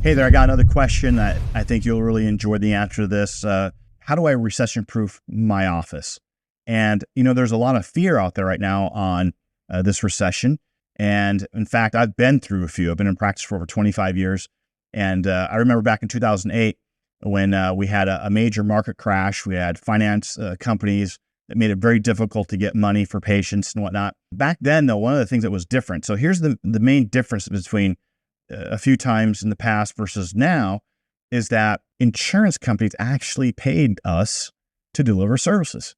Hey there, I got another question that I think you'll really enjoy the answer to this. How do I recession-proof my office? And, there's a lot of fear out there right now on this recession. And in fact, I've been through a few. I've been in practice for over 25 years. And I remember back in 2008 when we had a major market crash. We had finance companies that made it very difficult to get money for patients and whatnot. Back then, though, one of the things that was different. So here's the main difference between a few times in the past versus now is that insurance companies actually paid us to deliver services.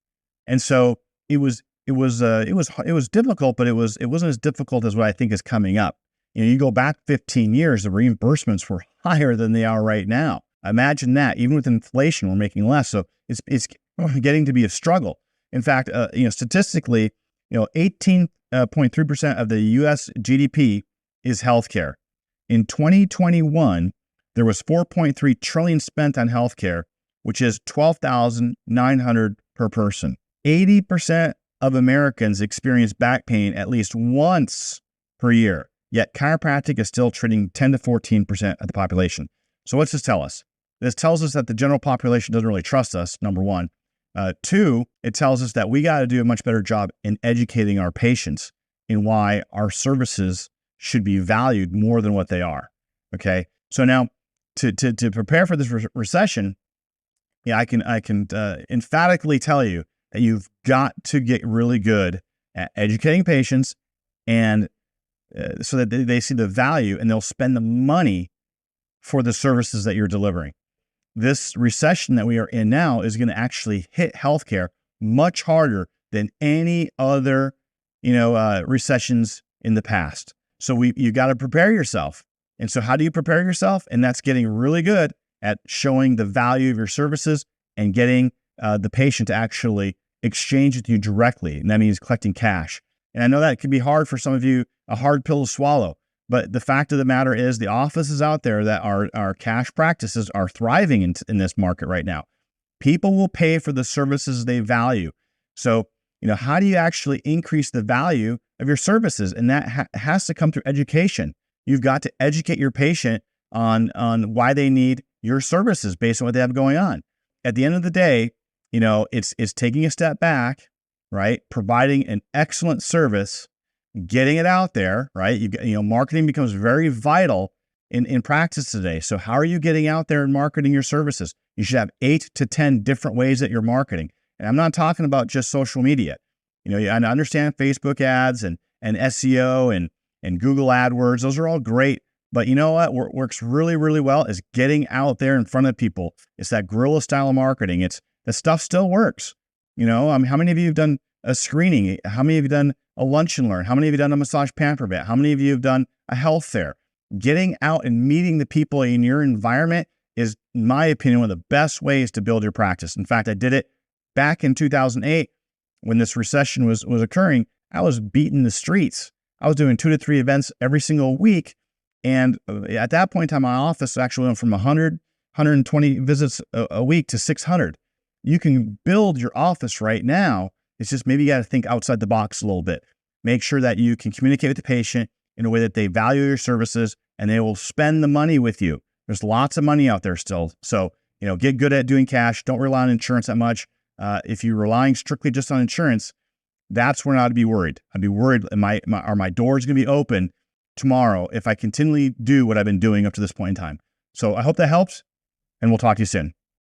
And so it was difficult, but it wasn't as difficult as what I think is coming up. You go back 15 years, the reimbursements were higher than they are right now. Imagine that. Even with inflation, we're making less. So it's getting to be a struggle. In fact, statistically, 18.3% of the U.S. GDP is healthcare. In 2021, there was 4.3 trillion spent on healthcare, which is 12,900 per person. 80% of Americans experience back pain at least once per year, yet chiropractic is still treating 10 to 14% of the population. So what's this tell us? This tells us that the general population doesn't really trust us, number one. Two, it tells us that we got to do a much better job in educating our patients in why our services should be valued more than what they are. Okay. So now to prepare for this recession, I can emphatically tell you that you've got to get really good at educating patients and so that they see the value and they'll spend the money for the services that you're delivering. This recession that we are in now is going to actually hit healthcare much harder than any other, recessions in the past. So you got to prepare yourself. And so how do you prepare yourself? And that's getting really good at showing the value of your services and getting the patient to actually exchange with you directly. And that means collecting cash. And I know that can be hard for some of you, a hard pill to swallow. But the fact of the matter is the offices out there that are cash practices are thriving in this market right now. People will pay for the services they value. So, how do you actually increase the value of your services? And that has to come through education. You've got to educate your patient on why they need your services based on what they have going on. At the end of the day, it's taking a step back, right? Providing an excellent service, getting it out there, right? Marketing becomes very vital in practice today. So how are you getting out there and marketing your services? You should have 8 to 10 different ways that you're marketing. And I'm not talking about just social media. I understand Facebook ads and SEO and Google AdWords. Those are all great. But you know what works really, really well is getting out there in front of people. It's that guerrilla style of marketing. The stuff still works. How many of you have done a screening? How many of you have done a lunch and learn? How many of you have done a massage pamper vet? How many of you have done a health fair? Getting out and meeting the people in your environment is, in my opinion, one of the best ways to build your practice. In fact, I did it back in 2008 when this recession was occurring. I was beating the streets. I was doing 2 to 3 events every single week. And at that point in time, my office actually went from 100, 120 visits a week to 600. You can build your office right now. It's just maybe you got to think outside the box a little bit. Make sure that you can communicate with the patient in a way that they value your services and they will spend the money with you. There's lots of money out there still. So, get good at doing cash. Don't rely on insurance that much. If you're relying strictly just on insurance, that's when I'd be worried. I'd be worried, are my doors going to be open tomorrow if I continually do what I've been doing up to this point in time? So I hope that helps, and we'll talk to you soon.